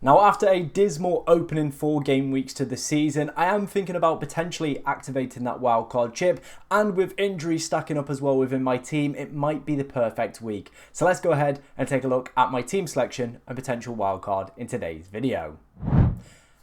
Now, after a dismal opening 4 game weeks to the season, I am thinking about potentially activating that wildcard chip, and with injuries stacking up as well within my team, it might be the perfect week. So let's go ahead and take a look at my team selection and potential wildcard in today's video.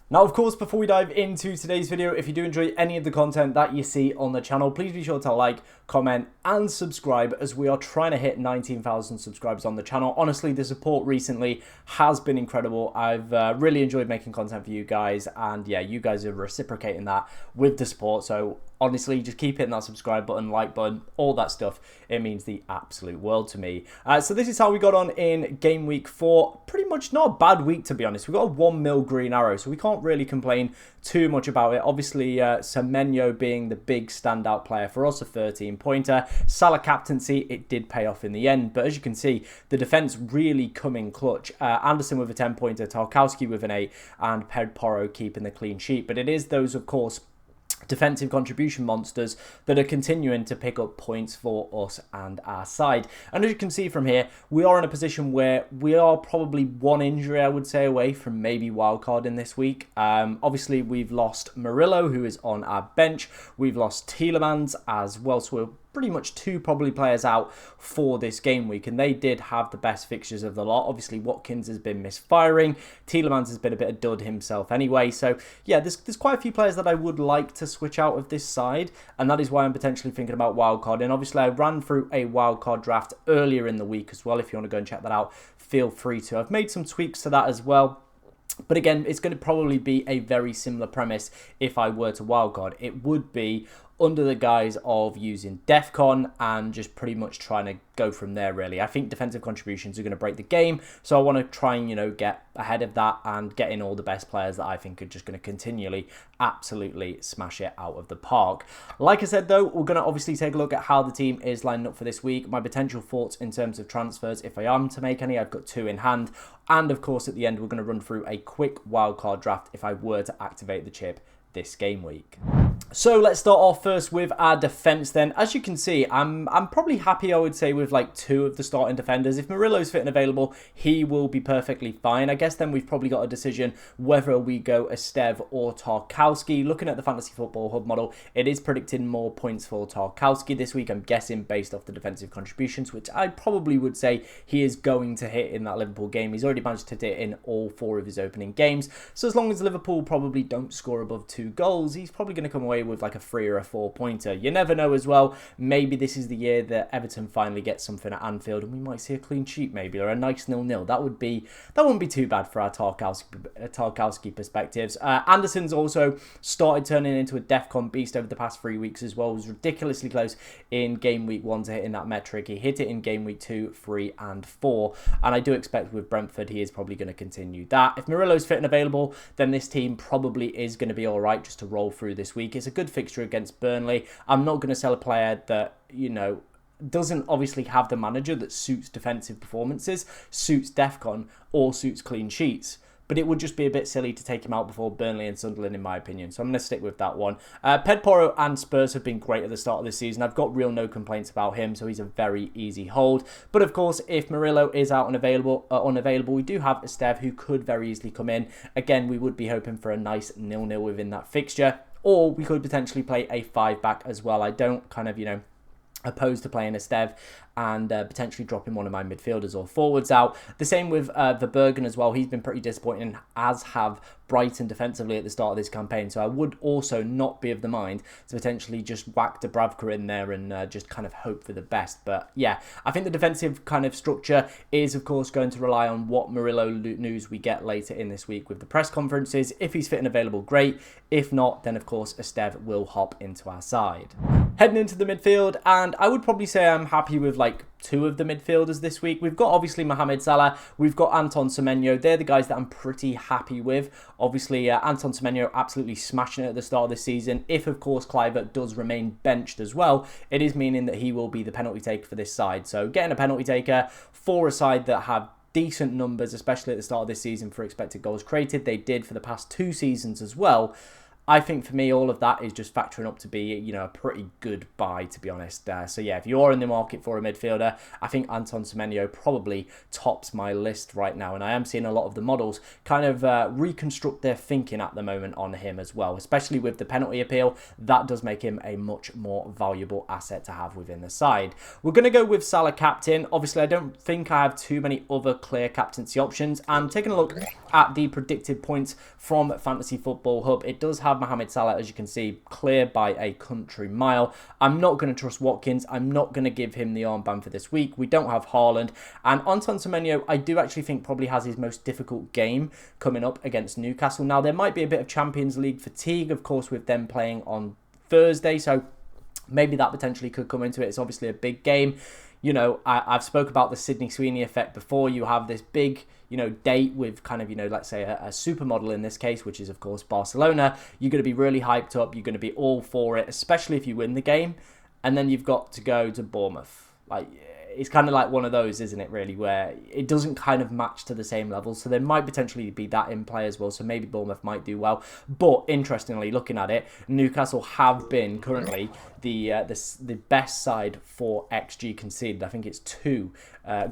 Now, of course, before we dive into today's video, if you do enjoy any of the content that you see on the channel, please be sure to like, comment, and subscribe, as we are trying to hit 19,000 subscribers on the channel. Honestly, the support recently has been incredible. I've really enjoyed making content for you guys, and yeah, you guys are reciprocating that with the support. So honestly, just keep hitting that subscribe button, like button, all that stuff. It means the absolute world to me. So this is how we got on in game week 4. Pretty much not a bad week, to be honest. We got a 1 mil green arrow, so we can't really complain too much about it. Obviously, Semenyo being the big standout player for us, a 13-pointer. Salah captaincy, it did pay off in the end, but as you can see, the defense really coming clutch. Anderson with a 10-pointer, Tarkowski with an 8, and Pedporo keeping the clean sheet. But it is those, of course, defensive contribution monsters that are continuing to pick up points for us and our side. And as you can see from here, we are in a position where we are probably 1 injury, I would say, away from maybe wildcard in this week. Obviously, we've lost Murillo, who is on our bench. We've lost Tielemans as well, so we're pretty much 2 probably players out for this game week, and they did have the best fixtures of the lot. Obviously, Watkins has been misfiring. Tielemans has been a bit of dud himself anyway. So yeah, there's quite a few players that I would like to switch out of this side, and that is why I'm potentially thinking about wildcard. And obviously, I ran through a wildcard draft earlier in the week as well. If you want to go and check that out, feel free to. I've made some tweaks to that as well. But again, it's going to probably be a very similar premise if I were to wildcard. It would be under the guise of using DEFCON and just pretty much trying to go from there, really. I think defensive contributions are going to break the game, so I want to try and, get ahead of that and get in all the best players that I think are just going to continually absolutely smash it out of the park. Like I said, though, we're going to obviously take a look at how the team is lined up for this week, my potential thoughts in terms of transfers if I am to make any. I've got 2 in hand, and of course at the end we're going to run through a quick wildcard draft if I were to activate the chip this game week. So let's start off first with our defence then. As you can see, I'm probably happy, I would say, with like 2 of the starting defenders. If Murillo's fit and available, he will be perfectly fine. I guess then we've probably got a decision whether we go Estev or Tarkowski. Looking at the Fantasy Football Hub model, it is predicting more points for Tarkowski this week, I'm guessing, based off the defensive contributions, which I probably would say he is going to hit in that Liverpool game. He's already managed to hit it in all 4 of his opening games. So as long as Liverpool probably don't score above 2 goals, he's probably going to come away with like a 3 or a 4-pointer. You never know as well. Maybe this is the year that Everton finally get something at Anfield and we might see a clean sheet maybe, or a nice 0-0. That wouldn't be too bad for our Tarkowski perspectives. Anderson's also started turning into a DEFCON beast over the past 3 weeks as well. He was ridiculously close in game week 1 to hitting that metric. He hit it in game week 2, 3 and 4, and I do expect with Brentford he is probably going to continue that. If Murillo's fit and available, then this team probably is going to be alright just to roll through this week. It's a good fixture against Burnley. I'm not going to sell a player that, doesn't obviously have the manager that suits defensive performances, suits DEFCON, or suits clean sheets. But it would just be a bit silly to take him out before Burnley and Sunderland, in my opinion. So I'm going to stick with that one. Pedporo and Spurs have been great at the start of the season. I've got no complaints about him, so he's a very easy hold. But of course, if Murillo is out and unavailable, we do have Estev, who could very easily come in. Again, we would be hoping for a nice 0-0 within that fixture. Or we could potentially play a 5-back as well. I don't kind of, opposed to playing Estev and potentially dropping one of my midfielders or forwards out. The same with Verbergen as well. He's been pretty disappointing, as have Brighton defensively at the start of this campaign. So I would also not be of the mind to potentially just whack Dubravka in there and just kind of hope for the best. But yeah, I think the defensive kind of structure is, of course, going to rely on what Murillo news we get later in this week with the press conferences. If he's fit and available, great. If not, then of course Estev will hop into our side. Heading into the midfield, and I would probably say I'm happy with like 2 of the midfielders this week. We've got obviously Mohamed Salah, we've got Anton Semenyo. They're the guys that I'm pretty happy with. Obviously, Anton Semenyo absolutely smashing it at the start of the season. If, of course, Kluivert does remain benched as well, it is meaning that he will be the penalty taker for this side. So getting a penalty taker for a side that have decent numbers, especially at the start of this season for expected goals created, they did for the past 2 seasons as well. I think for me, all of that is just factoring up to be, you know, a pretty good buy, to be honest. So yeah, if you're in the market for a midfielder, I think Anton Semenyo probably tops my list right now. And I am seeing a lot of the models kind of reconstruct their thinking at the moment on him as well, especially with the penalty appeal. That does make him a much more valuable asset to have within the side. We're going to go with Salah captain. Obviously, I don't think I have too many other clear captaincy options. And taking a look at the predicted points from Fantasy Football Hub, it does have Mohamed Salah, as you can see, clear by a country mile. I'm not going to trust Watkins. I'm not going to give him the armband for this week. We don't have Haaland. And Anton Semenyo, I do actually think probably has his most difficult game coming up against Newcastle. Now, there might be a bit of Champions League fatigue, of course, with them playing on Thursday. So maybe that potentially could come into it. It's obviously a big game. You know, I've spoke about the Sydney Sweeney effect before. You have this big, you know, date with kind of, you know, let's say a supermodel in this case, which is, of course, Barcelona. You're going to be really hyped up. You're going to be all for it, especially if you win the game. And then you've got to go to Bournemouth. Like, it's kind of like one of those, isn't it, really, where it doesn't kind of match to the same level. So there might potentially be that in play as well. So maybe Bournemouth might do well. But interestingly, looking at it, Newcastle have been currently the best side for XG conceded. I think it's 2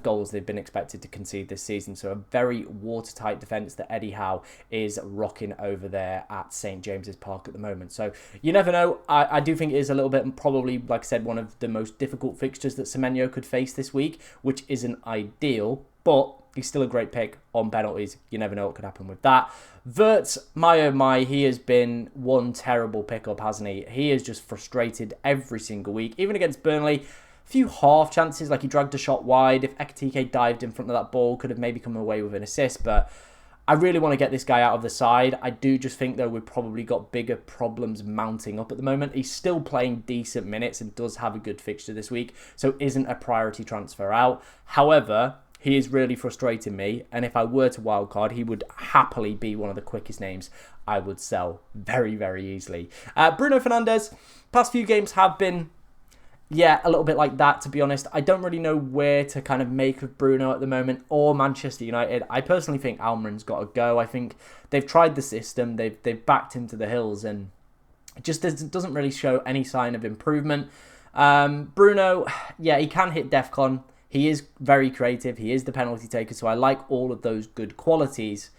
goals they've been expected to concede this season. So a very watertight defence that Eddie Howe is rocking over there at St James's Park at the moment. So you never know. I do think it is a little bit, probably, like I said, one of the most difficult fixtures that Semenyo could face this week, which isn't ideal, but he's still a great pick on penalties. You never know what could happen with that. Wirtz, my oh my, he has been one terrible pickup, hasn't he? He is just frustrated every single week, even against Burnley. A few half chances, like he dragged a shot wide. If Ekitike dived in front of that ball, could have maybe come away with an assist, but I really want to get this guy out of the side. I do just think, though, we've probably got bigger problems mounting up at the moment. He's still playing decent minutes and does have a good fixture this week, so isn't a priority transfer out. However, he is really frustrating me, and if I were to wildcard, he would happily be one of the quickest names I would sell very, very easily. Bruno Fernandes, past few games have been, yeah, a little bit like that, to be honest. I don't really know where to kind of make of Bruno at the moment, or Manchester United. I personally think Almiron's got to go. I think they've tried the system, they've backed him to the hills, and it just doesn't really show any sign of improvement. Bruno, yeah, he can hit DEFCON. He is very creative. He is the penalty taker, so I like all of those good qualities.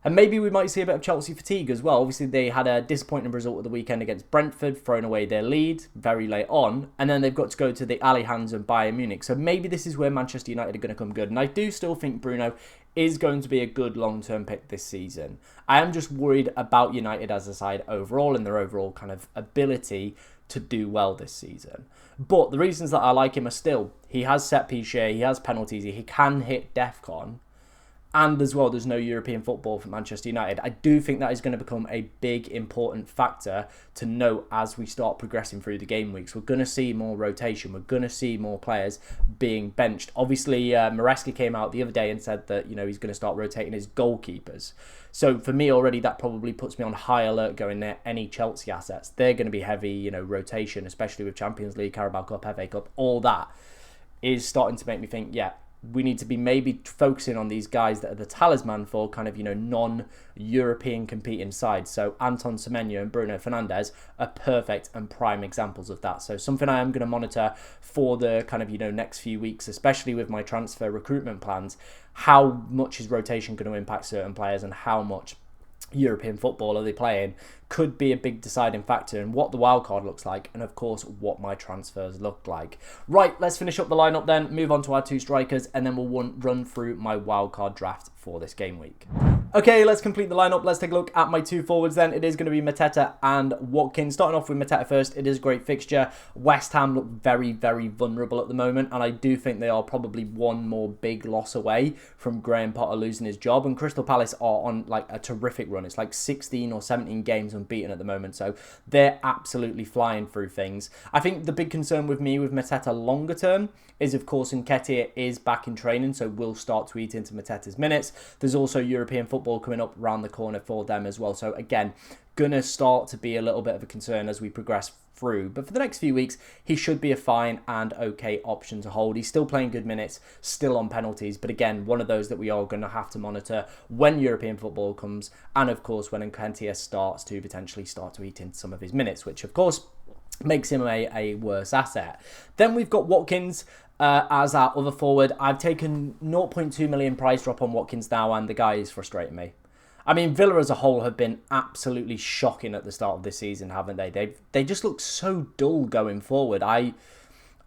And maybe we might see a bit of Chelsea fatigue as well. Obviously, they had a disappointing result at the weekend against Brentford, throwing away their lead very late on. And then they've got to go to the Allianz and Bayern Munich. So maybe this is where Manchester United are going to come good. And I do still think Bruno is going to be a good long-term pick this season. I am just worried about United as a side overall and their overall kind of ability to do well this season. But the reasons that I like him are still, he has set piece share, he has penalties, he can hit DEFCON. And as well, there's no European football for Manchester United. I do think that is going to become a big, important factor to note as we start progressing through the game weeks. We're going to see more rotation. We're going to see more players being benched. Obviously, Maresca came out the other day and said that, you know, he's going to start rotating his goalkeepers. So for me already, that probably puts me on high alert going there. Any Chelsea assets, they're going to be heavy, you know, rotation, especially with Champions League, Carabao Cup, FA Cup, all that is starting to make me think, yeah, we need to be maybe focusing on these guys that are the talisman for kind of, you know, non-European competing sides. So Anton Semenyo and Bruno Fernandes are perfect and prime examples of that. So something I am going to monitor for the kind of, you know, next few weeks, especially with my transfer recruitment plans. How much is rotation going to impact certain players and how much European football are they playing could be a big deciding factor in what the wildcard looks like and, of course, what my transfers look like. Right, let's finish up the lineup then, move on to our 2 strikers, and then we'll run through my wildcard draft for this game week. Okay, let's complete the lineup. Let's take a look at my 2 forwards then. It is going to be Mateta and Watkins. Starting off with Mateta first, it is a great fixture. West Ham look very, very vulnerable at the moment, and I do think they are probably one more big loss away from Graham Potter losing his job. And Crystal Palace are on like a terrific run. It's like 16 or 17 games unbeaten at the moment, so they're absolutely flying through things. I think the big concern with me with Mateta longer term is, of course, Nketiah is back in training, so we'll start to eat into Mateta's minutes. There's also European football football coming up around the corner for them as well. So again, gonna start to be a little bit of a concern as we progress through. But for the next few weeks, he should be a fine and okay option to hold. He's still playing good minutes, still on penalties. But again, one of those that we are going to have to monitor when European football comes. And of course, when Nketiah starts to potentially start to eat into some of his minutes, which of course makes him a worse asset. Then we've got Watkins as our other forward. I've taken 0.2 million price drop on Watkins now, and the guy is frustrating me. I mean, Villa as a whole have been absolutely shocking at the start of this season, haven't they? They just look so dull going forward. I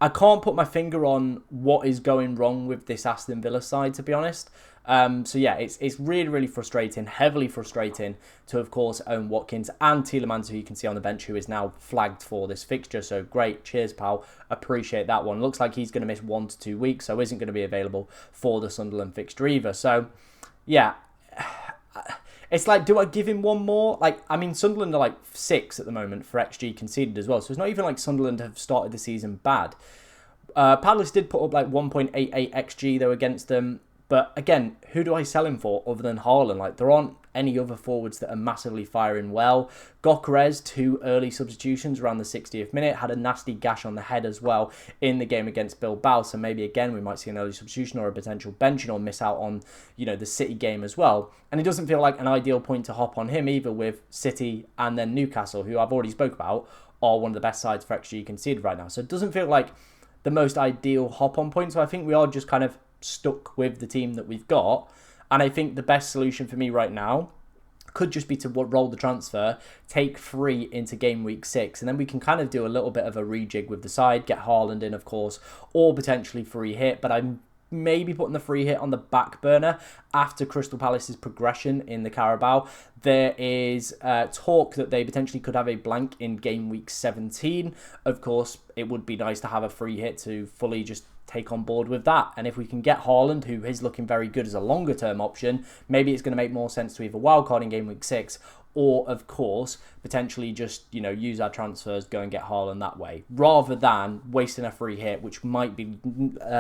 can't put my finger on what is going wrong with this Aston Villa side, to be honest. So yeah, it's really, really frustrating, heavily frustrating to, of course, own Watkins and Tielemans, who you can see on the bench, who is now flagged for this fixture. So great, cheers, pal. Appreciate that one. Looks like he's going to miss 1 to 2 weeks, so isn't going to be available for the Sunderland fixture either. So yeah. It's like, do I give him one more? Like, I mean, Sunderland are like 6 at the moment for XG conceded as well. So it's not even like Sunderland have started the season bad. Palace did put up like 1.88 XG though against them. But again, who do I sell him for other than Haaland? Like, there aren't any other forwards that are massively firing well. Gyökeres, 2 early substitutions around the 60th minute, had a nasty gash on the head as well in the game against Bilbao. So maybe again we might see an early substitution or a potential benching or miss out on, you know, the City game as well. And it doesn't feel like an ideal point to hop on him either, with City and then Newcastle, who I've already spoke about, are one of the best sides for XG conceded right now. So it doesn't feel like the most ideal hop on point. So I think we are just kind of stuck with the team that we've got. And I think the best solution for me right now could just be to roll the transfer, take 3 into game week 6, and then we can kind of do a little bit of a rejig with the side, get Haaland in, of course, or potentially free hit. But I'm maybe putting the free hit on the back burner after Crystal Palace's progression in the Carabao. There is talk that they potentially could have a blank in game week 17. Of course, it would be nice to have a free hit to fully just take on board with that. And if we can get Haaland, who is looking very good as a longer term option, maybe it's going to make more sense to either wildcard in game week 6 or, of course, potentially just, you know, use our transfers, go and get Haaland that way, rather than wasting a free hit, which might be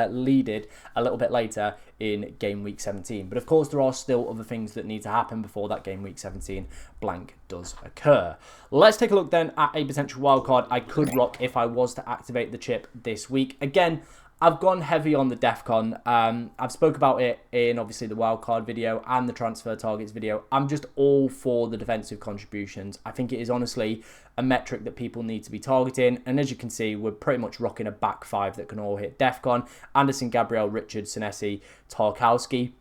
leaded a little bit later in game week 17. But of course, there are still other things that need to happen before that game week 17 blank does occur. Let's take a look then at a potential wildcard I could rock if I was to activate the chip this week. Again, I've gone heavy on the DEFCON. I've spoke about it in obviously the wildcard video and the transfer targets video. I'm just all for the defensive contributions. I think it is honestly a metric that people need to be targeting. And as you can see, we're pretty much rocking a back 5 that can all hit DEFCON. Anderson, Gabriel, Richard, Senesi, Tarkowski.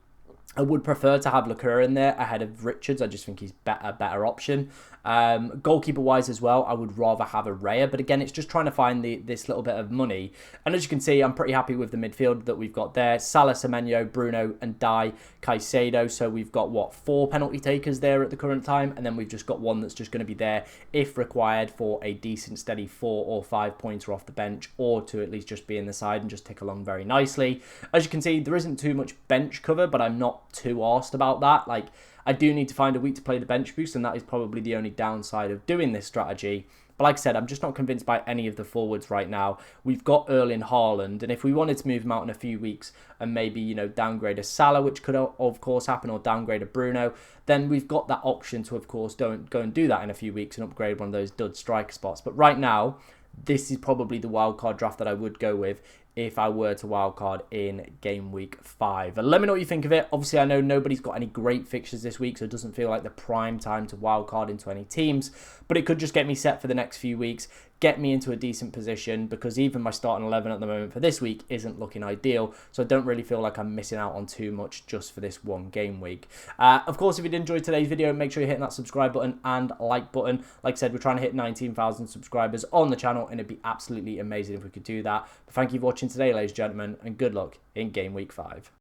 I would prefer to have Leclerc in there ahead of Richards. I just think he's a better option. Goalkeeper-wise as well, I would rather have a Raya. But again, it's just trying to find this little bit of money. And as you can see, I'm pretty happy with the midfield that we've got there. Salah, Semenyo, Bruno, and Dai Caicedo. So we've got, what, 4 penalty takers there at the current time. And then we've just got one that's just going to be there if required for a decent, steady 4 or 5 pointer off the bench, or to at least just be in the side and just tick along very nicely. As you can see, there isn't too much bench cover, but I'm not too arsed about that. Like, I do need to find a week to play the bench boost, and that is probably the only downside of doing this strategy. But like I said, I'm just not convinced by any of the forwards right now. We've got Erling Haaland, and if we wanted to move him out in a few weeks and maybe, you know, downgrade a Salah, which could of course happen, or downgrade a Bruno, then we've got that option to, of course, go and do that in a few weeks and upgrade one of those dud striker spots. But right now, this is probably the wildcard draft that I would go with if I were to wildcard in game week 5. And let me know what you think of it. Obviously, I know nobody's got any great fixtures this week, so it doesn't feel like the prime time to wildcard into any teams. But it could just get me set for the next few weeks, get me into a decent position, because even my starting 11 at the moment for this week isn't looking ideal. So I don't really feel like I'm missing out on too much just for this one game week. Of course, if you did enjoy today's video, make sure you're hitting that subscribe button and like button. Like I said, we're trying to hit 19,000 subscribers on the channel, and it'd be absolutely amazing if we could do that. But thank you for watching today, ladies and gentlemen, and good luck in game week 5.